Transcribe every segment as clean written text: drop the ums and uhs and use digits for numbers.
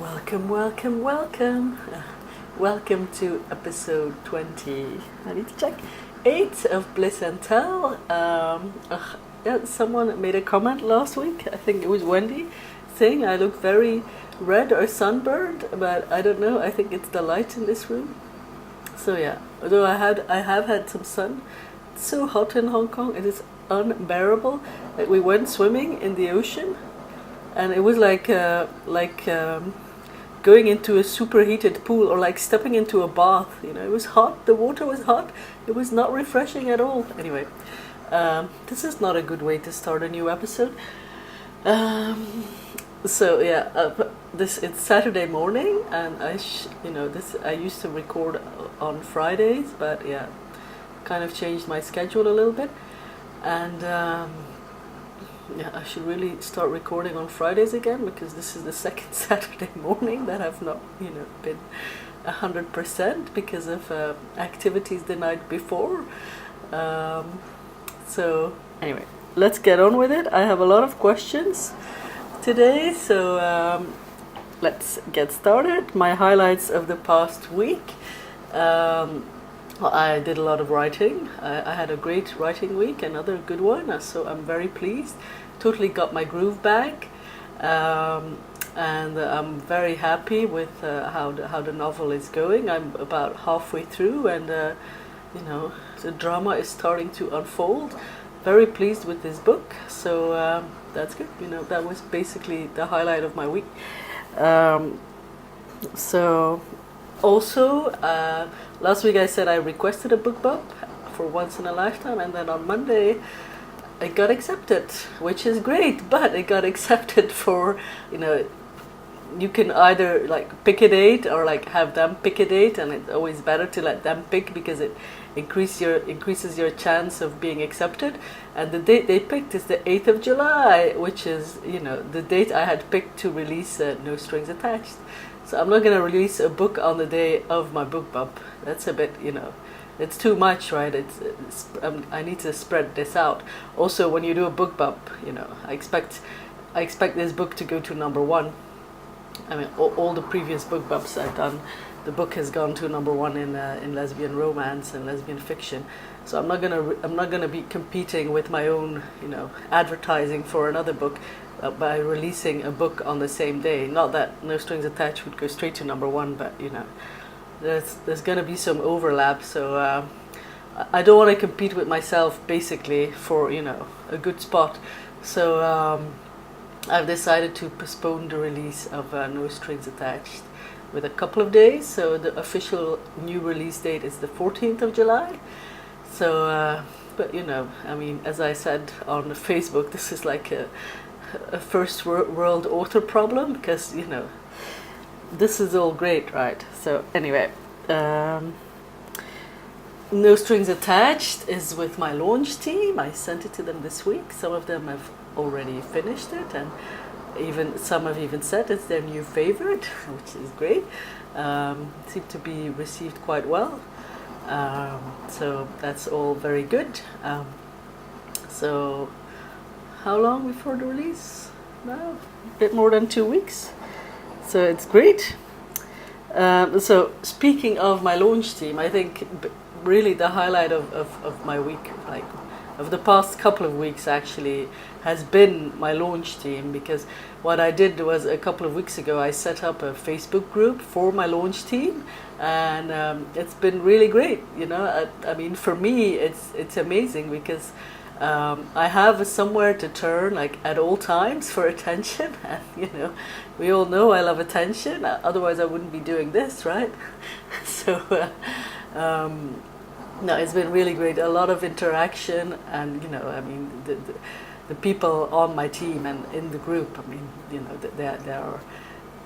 Welcome, welcome, welcome. Welcome to episode 20. I need to check. 8 of Bliss Tell I. Someone made a comment last week. I think it was Wendy, saying I look very red or sunburned, but I don't know. I think it's the light in this room. So yeah, although I have had some sun. It's so hot in Hong Kong. It is unbearable. Like we went swimming in the ocean, and it was like going into a superheated pool or like stepping into a bath. You know, it was hot. The water was hot. It was not refreshing at all. Anyway, this is not a good way to start a new episode. So yeah, it's Saturday morning, and I used to record on Fridays, but yeah, kind of changed my schedule a little bit, and yeah, I should really start recording on Fridays again, because this is the second Saturday morning that I've not been 100% because of activities the night before. So anyway, let's get on with it. I have a lot of questions today, so let's get started. My highlights of the past week. Well, I did a lot of writing. I had a great writing week, another good one, so I'm very pleased. Totally got my groove back, and I'm very happy with how the novel is going. I'm about halfway through, and the drama is starting to unfold. Very pleased with this book, so that's good. That was basically the highlight of my week. So also, last week I said I requested a book bump for once in a lifetime, and then on Monday it got accepted, which is great. But it got accepted for, you can either like pick a date or like have them pick a date, and it's always better to let them pick because it increases your chance of being accepted. And the date they picked is the 8th of July, which is the date I had picked to release No Strings Attached. So I'm not going to release a book on the day of my book bump. That's a bit, it's too much, right? I need to spread this out. Also, when you do a book bump, I expect this book to go to number 1. I mean, all the previous book bumps I've done, the book has gone to number 1 in lesbian romance and lesbian fiction. So I'm not gonna be competing with my own, advertising for another book by releasing a book on the same day. Not that No Strings Attached would go straight to number 1, but there's gonna be some overlap. So I don't want to compete with myself basically for a good spot. So I've decided to postpone the release of No Strings Attached with a couple of days. So the official new release date is the 14th of July. So, but I mean, as I said on Facebook, this is like a first world author problem, because this is all great, right? So anyway, No Strings Attached is with my launch team. I sent it to them this week. Some of them have already finished it, and some have even said it's their new favorite, which is great. Seemed to be received quite well. So that's all very good. So how long before the release? No, a bit more than 2 weeks. So it's great. So speaking of my launch team, I think really the highlight of my week, like of the past couple of weeks actually, has been my launch team. Because what I did was, a couple of weeks ago I set up a Facebook group for my launch team, and it's been really great. I mean, for me it's amazing because I have somewhere to turn, like at all times, for attention. And we all know I love attention, otherwise I wouldn't be doing this, right? So no, it's been really great. A lot of interaction, and I mean, the people on my team and in the group, I mean,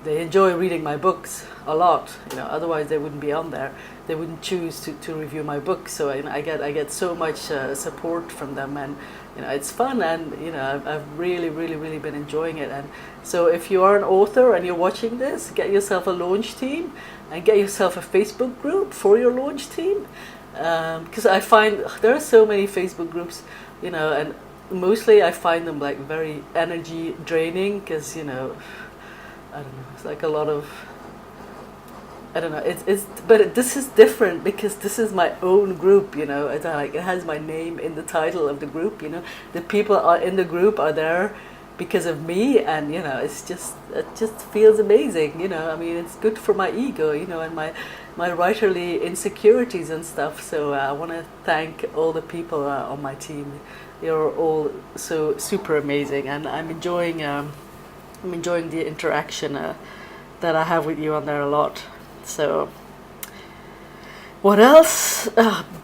they enjoy reading my books a lot. Otherwise they wouldn't be on there. They wouldn't choose to review my books. So I get so much support from them, and it's fun, and I've really been enjoying it. And so if you are an author and you're watching this, get yourself a launch team and get yourself a Facebook group for your launch team, because I find there are so many Facebook groups, and mostly I find them like very energy draining, because I don't know. It's like a lot of, I don't know. But this is different because this is my own group. You know, it's like it has my name in the title of the group. You know, the people are in the group are there because of me, and you know, it just feels amazing. You know, I mean, it's good for my ego. You know, and my writerly insecurities and stuff. So I want to thank all the people on my team. You're all so super amazing, and I'm enjoying the interaction that I have with you on there a lot. So, what else?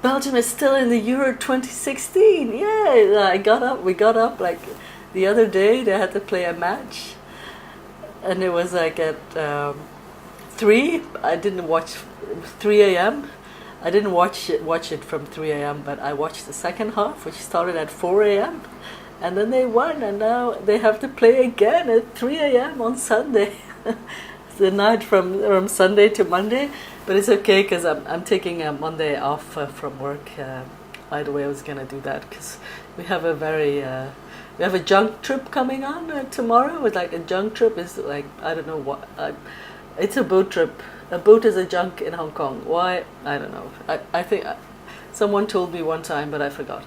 Belgium is still in the Euro 2016. Yeah, we got up like the other day. They had to play a match, and it was like at 3. I didn't watch 3 a.m. I didn't watch it from 3 a.m. But I watched the second half, which started at 4 a.m. And then they won, and now they have to play again at 3 a.m. on Sunday. The night from Sunday to Monday, but it's okay because I'm taking a Monday off from work. By the way, I was gonna do that because we have a junk trip coming on tomorrow. It's like a junk trip is like I don't know what. It's a boat trip. A boat is a junk in Hong Kong. Why? I don't know. I think someone told me one time, but I forgot.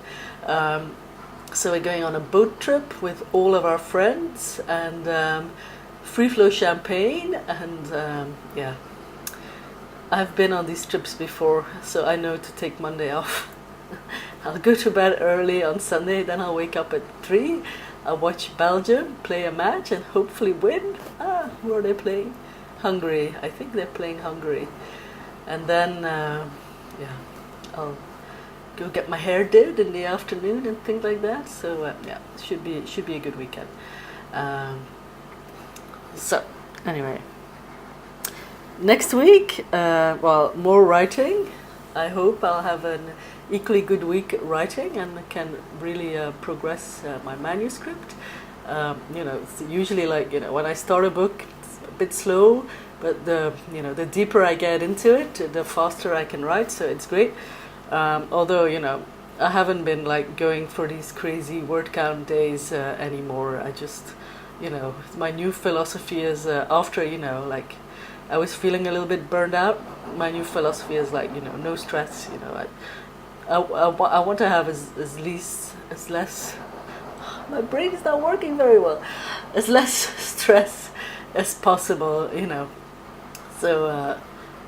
So we're going on a boat trip with all of our friends and free flow champagne and yeah. I've been on these trips before, so I know to take Monday off. I'll go to bed early on Sunday, then I'll wake up at 3. I'll watch Belgium play a match and hopefully win. Who are they playing? Hungary. I think they're playing Hungary. And then, yeah, I'll go get my hair did in the afternoon and things like that. So yeah, should be a good weekend. So anyway, next week, well, more writing. I hope I'll have an equally good week writing and can really progress my manuscript. You know, it's usually like, you know, when I start a book, it's a bit slow, but the deeper I get into it, the faster I can write. So it's great. Although, you know, I haven't been like going for these crazy word count days anymore. I just, you know, my new philosophy is after, you know, like I was feeling a little bit burned out. My new philosophy is like, you know, no stress. You know, I want to have as less. My brain is not working very well. As less stress as possible. You know, so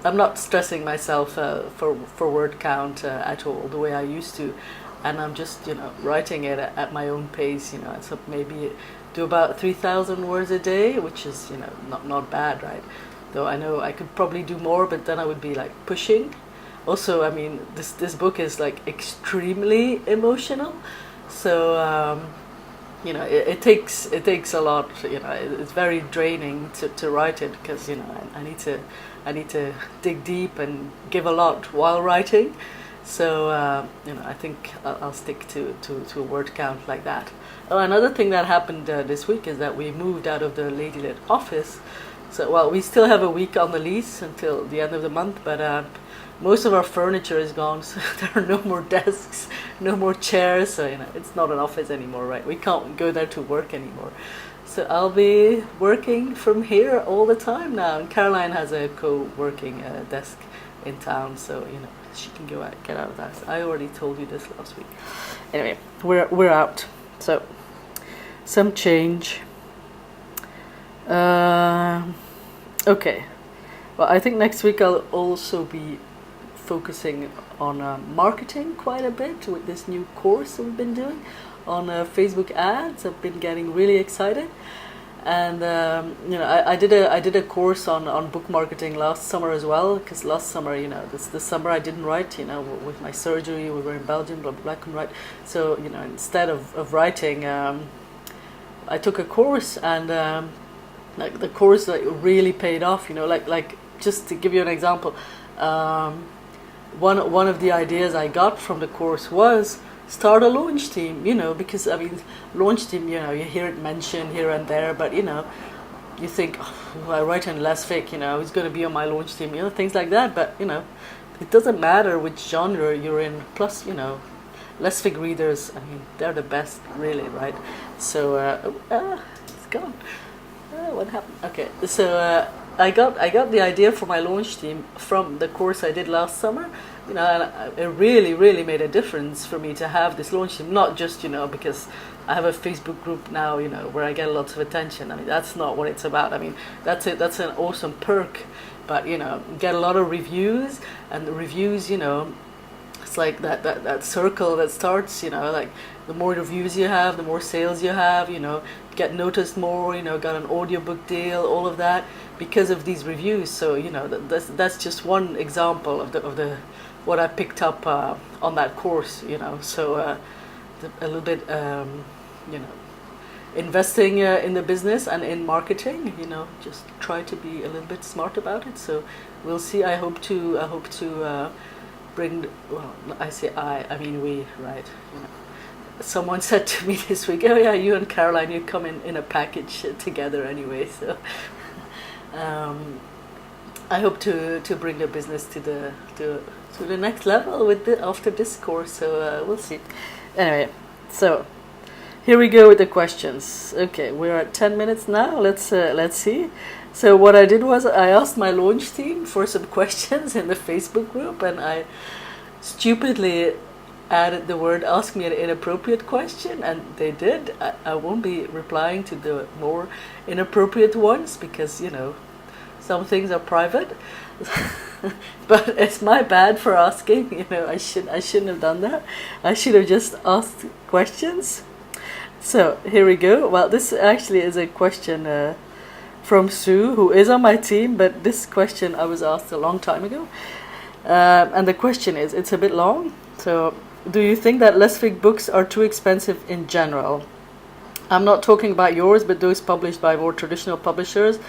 I'm not stressing myself for word count at all the way I used to, and I'm just, you know, writing it at my own pace. You know, so maybe do about 3,000 words a day, which is, you know, not bad, right? Though I know I could probably do more, but then I would be like pushing. Also, I mean, this book is like extremely emotional, so you know, it takes a lot. You know, it's very draining to write it because, you know, I need to dig deep and give a lot while writing. So you know, I think I'll stick to a word count like that. Oh, another thing that happened this week is that we moved out of the Ladylit office. So, well, we still have a week on the lease until the end of the month, but most of our furniture is gone, so there are no more desks, no more chairs, so, you know, it's not an office anymore, right? We can't go there to work anymore. So I'll be working from here all the time now, and Caroline has a co-working desk in town, so, you know, she can get out of that. I already told you this last week. Anyway, we're out, so some change. Okay, well, I think next week I'll also be focusing on marketing quite a bit with this new course we've been doing on Facebook ads. I've been getting really excited, and you know, I did a course on book marketing last summer as well, because last summer, you know, this summer I didn't write, you know, with my surgery. We were in Belgium, blah blah blah, I couldn't write. So, you know, instead of writing, I took a course, and like the course like really paid off. You know, like just to give you an example, one of the ideas I got from the course was start a launch team. You know, because I mean, launch team, you know, you hear it mentioned here and there, but you know, you think, oh, I write in Lesfic, you know, who's going to be on my launch team, you know, things like that. But you know, it doesn't matter which genre you're in. Plus, you know, Lesfic readers, I mean, they're the best, really, right? So it's gone. what happened? Okay, so I got the idea for my launch team from the course I did last summer. And it really made a difference for me to have this launch team. Not just because I have a Facebook group now, where I get lots of attention. I mean, that's not what it's about. I mean, that's it. That's an awesome perk, but get a lot of reviews, and the reviews, it's like that circle that starts, like the more reviews you have, the more sales you have, get noticed more, got an audiobook deal, all of that because of these reviews. So that's just one example of the what I picked up on that course. So a little bit investing in the business and in marketing, just try to be a little bit smart about it. So we'll see. I hope to bring, well, I mean we, right? Someone said to me this week, oh yeah, you and Caroline, you come in a package together anyway. So I hope to bring the business to the next level after this course. So we'll see. Anyway, so here we go with the questions. Okay, we're at 10 minutes now. Let's see. So what I did was I asked my launch team for some questions in the Facebook group, and I stupidly added the word "ask me an inappropriate question," and they did. I won't be replying to the more inappropriate ones because some things are private. But it's my bad for asking. I shouldn't have done that. I should have just asked questions. So here we go. Well, this actually is a question from Sue, who is on my team, but this question I was asked a long time ago. And the question is, it's a bit long. So, do you think that less-fic books are too expensive in general? I'm not talking about yours, but those published by more traditional publishers.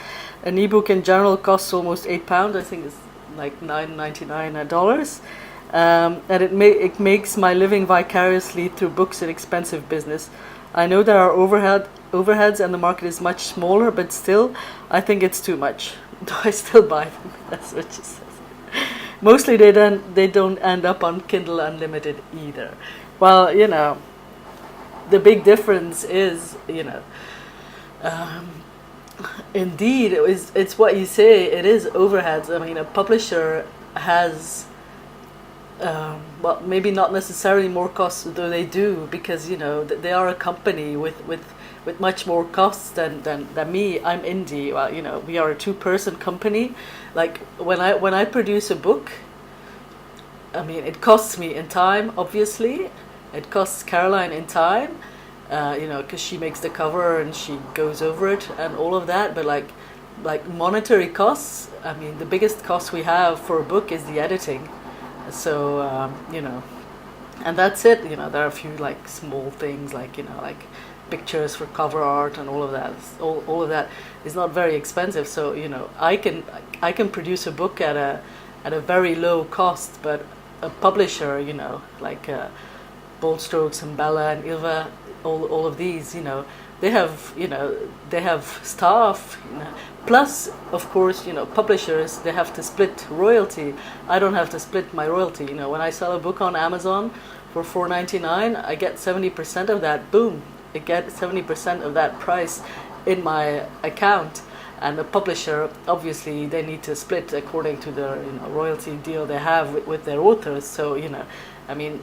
An ebook in general costs almost £8. I think it's like $9.99. And it makes my living vicariously through books an expensive business. I know there are overheads and the market is much smaller, but still, I think it's too much. Do I still buy them? That's what she says. Mostly they don't end up on Kindle Unlimited either. Well, the big difference is, indeed, it's what you say, it is overheads. I mean, a publisher has, well, maybe not necessarily more costs, though they do, because, they are a company with much more costs than me. I'm indie. Well, we are a 2-person company. Like, when I produce a book, I mean, it costs me in time, obviously. It costs Caroline in time, because she makes the cover and she goes over it and all of that. But like monetary costs, I mean, the biggest cost we have for a book is the editing. So, and that's it. There are a few like small things like pictures for cover art and all of that. All of that is not very expensive. So I can produce a book at a very low cost, but a publisher, like Bold Strokes and Bella and Ilva, all of these, they have staff. Plus, of course, publishers, they have to split royalty. I don't have to split my royalty. When I sell a book on Amazon for $4.99, I get 70% of that. Boom, I get 70% of that price in my account. And the publisher, obviously, they need to split according to the royalty deal they have with their authors. So I mean,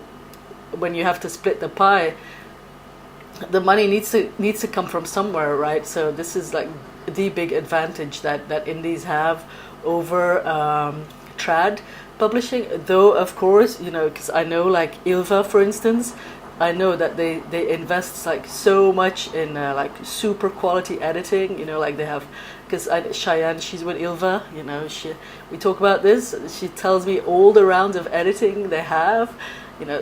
when you have to split the pie, the money needs to come from somewhere, right? So this is like the big advantage that indies have over trad publishing. Though, of course, because I know like Ilva, for instance, I know that they invest like so much in like super quality editing. Like they have, because Cheyenne, she's with Ilva. We talk about this. She tells me all the rounds of editing they have.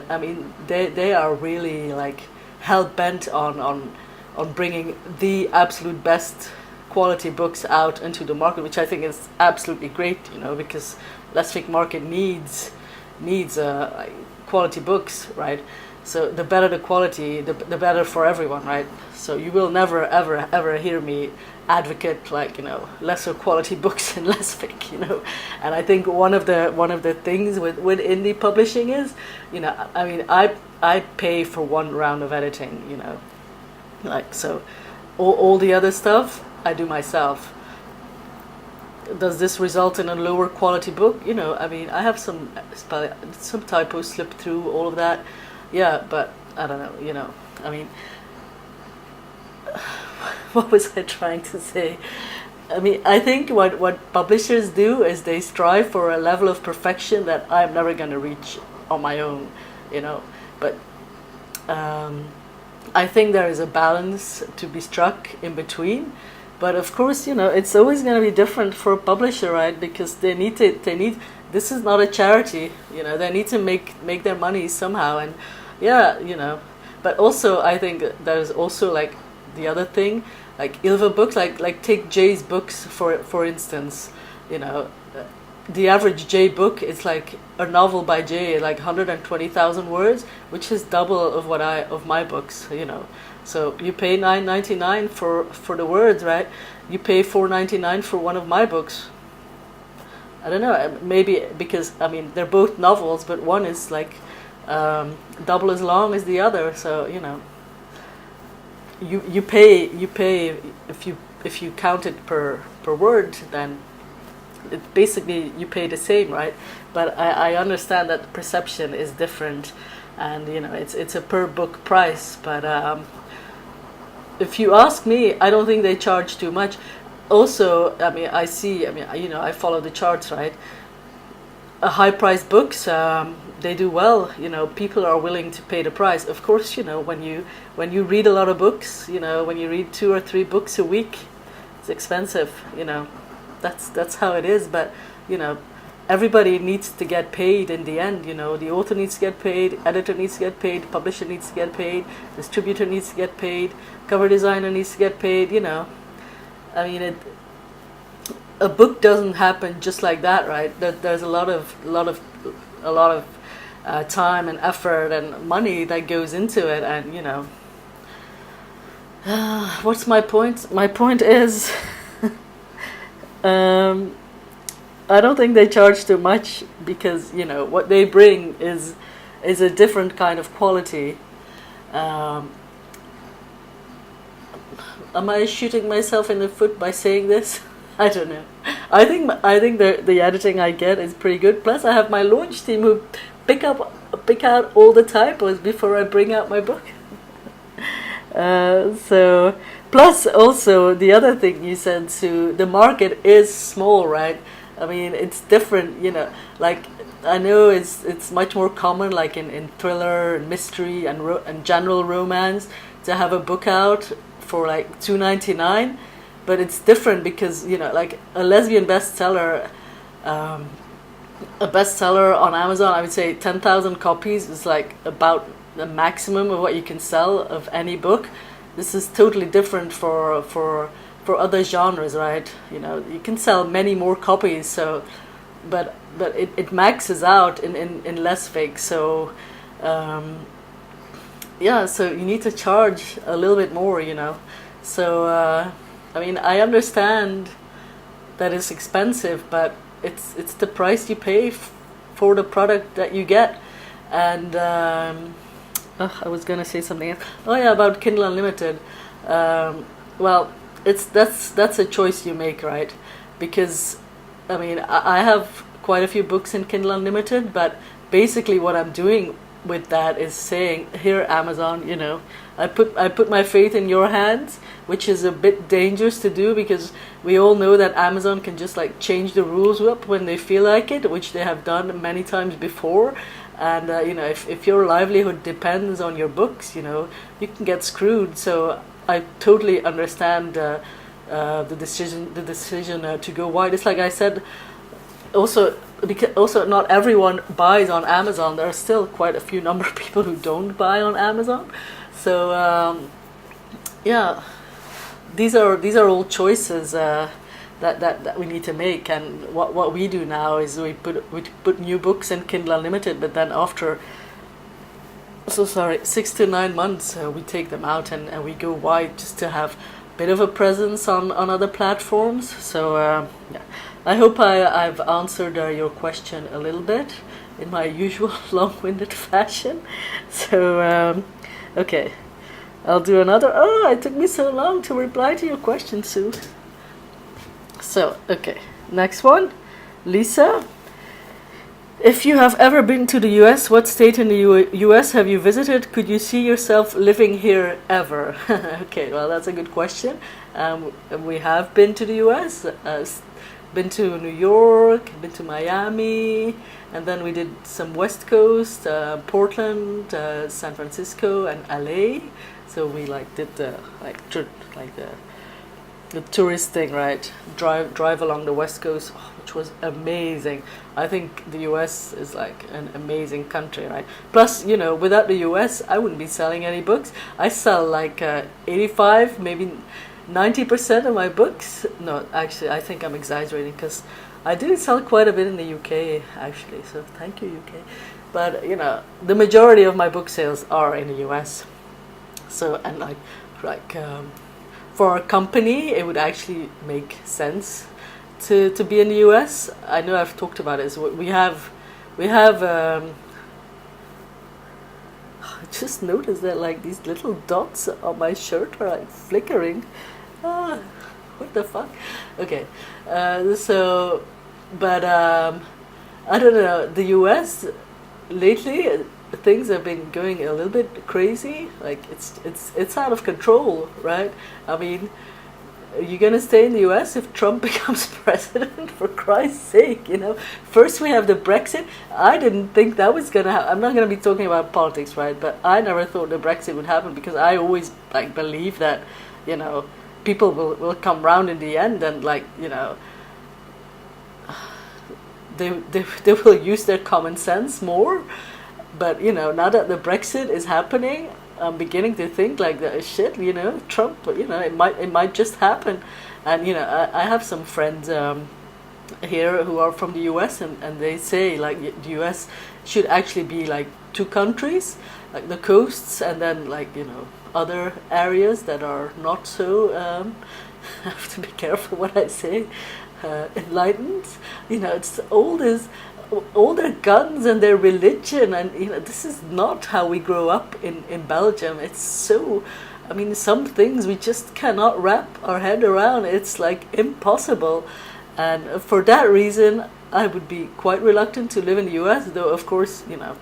I mean, they are really like hell bent on bringing the absolute best quality books out into the market, which I think is absolutely great. Because less-fic market needs quality books, right? So the better the quality, the better for everyone, right? So you will never ever hear me advocate like lesser quality books and less-fic, And I think one of the things with indie publishing is, I mean, I pay for one round of editing, like, so all the other stuff I do myself. Does this result in a lower quality book? You know, I mean, I have some typos slip through, all of that. Yeah, but I don't know, you know. I mean, what was I trying to say? I mean, I think what publishers do is they strive for a level of perfection that I'm never going to reach on my own, you know. But I think there is a balance to be struck in between. But of course, you know, it's always going to be different for a publisher, right? Because they need, this is not a charity, you know, they need to make their money somehow. And yeah, you know, but also I think there's also like the other thing, like Ilva books, like take Jay's books for instance, you know, the average Jay book is like a novel by Jay, like 120,000 words, which is double of my books, you know. So you pay $9.99 for the words, right? You pay $4.99 for one of my books. I don't know, maybe because I mean they're both novels, but one is like double as long as the other. So you know, you pay if you count it per word, then it basically you pay the same, right? But I understand that perception is different, and you know it's a per book price, but. If you ask me, I don't think they charge too much. Also, I mean, you know, I follow the charts, right? High-priced books, they do well. You know, people are willing to pay the price. Of course, you know, when you read a lot of books, you know, when you read 2 or 3 books a week, it's expensive. You know, that's how it is. But you know, everybody needs to get paid in the end. You know, the author needs to get paid, editor needs to get paid, publisher needs to get paid, distributor needs to get paid, cover designer needs to get paid. You know, I mean, a book doesn't happen just like that, right? There's a lot of time and effort and money that goes into it, and you know, what's my point? My point is, I don't think they charge too much because you know what they bring is a different kind of quality. Am I shooting myself in the foot by saying this? I don't know. I think the editing I get is pretty good. Plus, I have my launch team who pick out all the typos before I bring out my book. So plus also the other thing you said, Sue, the market is small, right? I mean, it's different, you know, like I know it's much more common like in thriller and mystery and general romance to have a book out for like $2.99, but it's different because, you know, like a lesbian bestseller, a bestseller on Amazon, I would say 10,000 copies is like about the maximum of what you can sell of any book. This is totally different for other genres, right? You know, you can sell many more copies, so but it maxes out in less fics. So yeah, so you need to charge a little bit more, you know. So I mean, I understand that it's expensive, but it's the price you pay for the product that you get. And I was gonna say something else. Oh yeah, about Kindle Unlimited. Well, that's a choice you make, right? Because I mean, I have quite a few books in Kindle Unlimited, but basically what I'm doing with that is saying, here Amazon, you know, I put my faith in your hands, which is a bit dangerous to do because we all know that Amazon can just like change the rules up when they feel like it, which they have done many times before. And you know, if your livelihood depends on your books, you know, you can get screwed. So I totally understand the decision to go wide. It's like I said, also not everyone buys on Amazon. There are still quite a few number of people who don't buy on Amazon. So yeah, these are all choices that we need to make. And what we do now is we put new books in Kindle Unlimited, but then after 6 to 9 months we take them out and we go wide just to have a bit of a presence on other platforms. So yeah, I hope I've answered your question a little bit in my usual long-winded fashion. So okay, I'll do another. Oh, it took me so long to reply to your question, Sue. So, okay, next one. Lisa, if you have ever been to the US, what state in the US have you visited? Could you see yourself living here ever? Okay, well, that's a good question. We have been to the US, been to New York, been to Miami, and then we did some West Coast, Portland, San Francisco, and LA. So we like did the the tourist thing, right? Drive along the West Coast, which was amazing. I think the US is like an amazing country, right? Plus, you know, without the US, I wouldn't be selling any books. I sell like 85, maybe 90% of my books. No, actually, I think I'm exaggerating because I do sell quite a bit in the UK, actually. So thank you, UK. But you know, the majority of my book sales are in the US. So and for a company, it would actually make sense to be in the US. I know I've talked about it. So we have. I just noticed that like these little dots on my shirt are like flickering. Ah, what the fuck? Okay, but I don't know. The US lately, things have been going a little bit crazy. Like it's out of control, right? I mean, are you gonna stay in the US if Trump becomes president? For Christ's sake, you know. First we have the Brexit. I didn't think that was gonna happen. I'm not gonna be talking about politics, right? But I never thought the Brexit would happen because I always like believe that, you know, people will come round in the end and like, you know, they will use their common sense more. But you know, now that the Brexit is happening, I'm beginning to think like shit. You know, Trump. You know, it might just happen. And you know, I have some friends here who are from the US, and they say like the US should actually be like two countries, like the coasts, and then like, you know, other areas that are not so. I have to be careful what I say. Enlightened. You know, it's all their guns and their religion, and you know, this is not how we grow up in Belgium. It's so, I mean, some things we just cannot wrap our head around. It's like impossible, and for that reason I would be quite reluctant to live in the US, though of course, you know,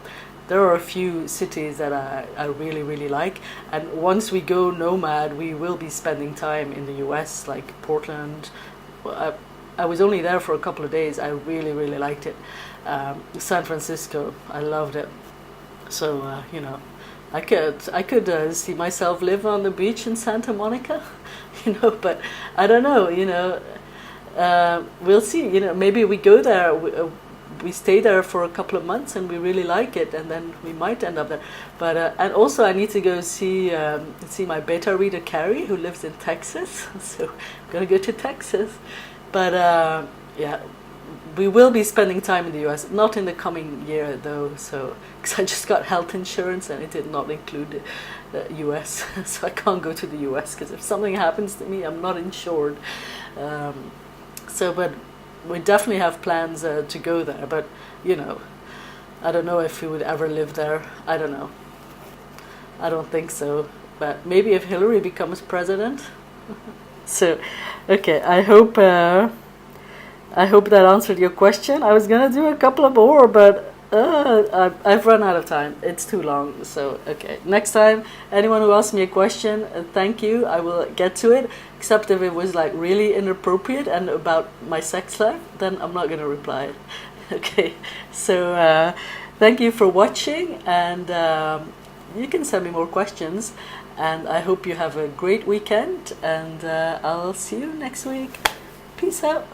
there are a few cities that I really, really like, and once we go nomad, we will be spending time in the US, like Portland. Well, I was only there for a couple of days. I really, really liked it. San Francisco, I loved it. So you know, I could see myself live on the beach in Santa Monica, you know. But I don't know, you know. We'll see. You know, maybe we go there. We stay there for a couple of months and we really like it, and then we might end up there. But and also I need to go see my beta reader Carrie, who lives in Texas. So I'm gonna go to Texas. But yeah, we will be spending time in the US, not in the coming year though. So because I just got health insurance and it did not include the US, so I can't go to the US because if something happens to me, I'm not insured. But we definitely have plans to go there. But you know, I don't know if we would ever live there. I don't know. I don't think so. But maybe if Hillary becomes president. So, okay. I hope that answered your question. I was gonna do a couple of more, but I've run out of time. It's too long. So, okay. Next time, anyone who asks me a question, thank you. I will get to it. Except if it was like really inappropriate and about my sex life, then I'm not gonna reply. Okay. So, thank you for watching, and you can send me more questions. And I hope you have a great weekend, and I'll see you next week. Peace out.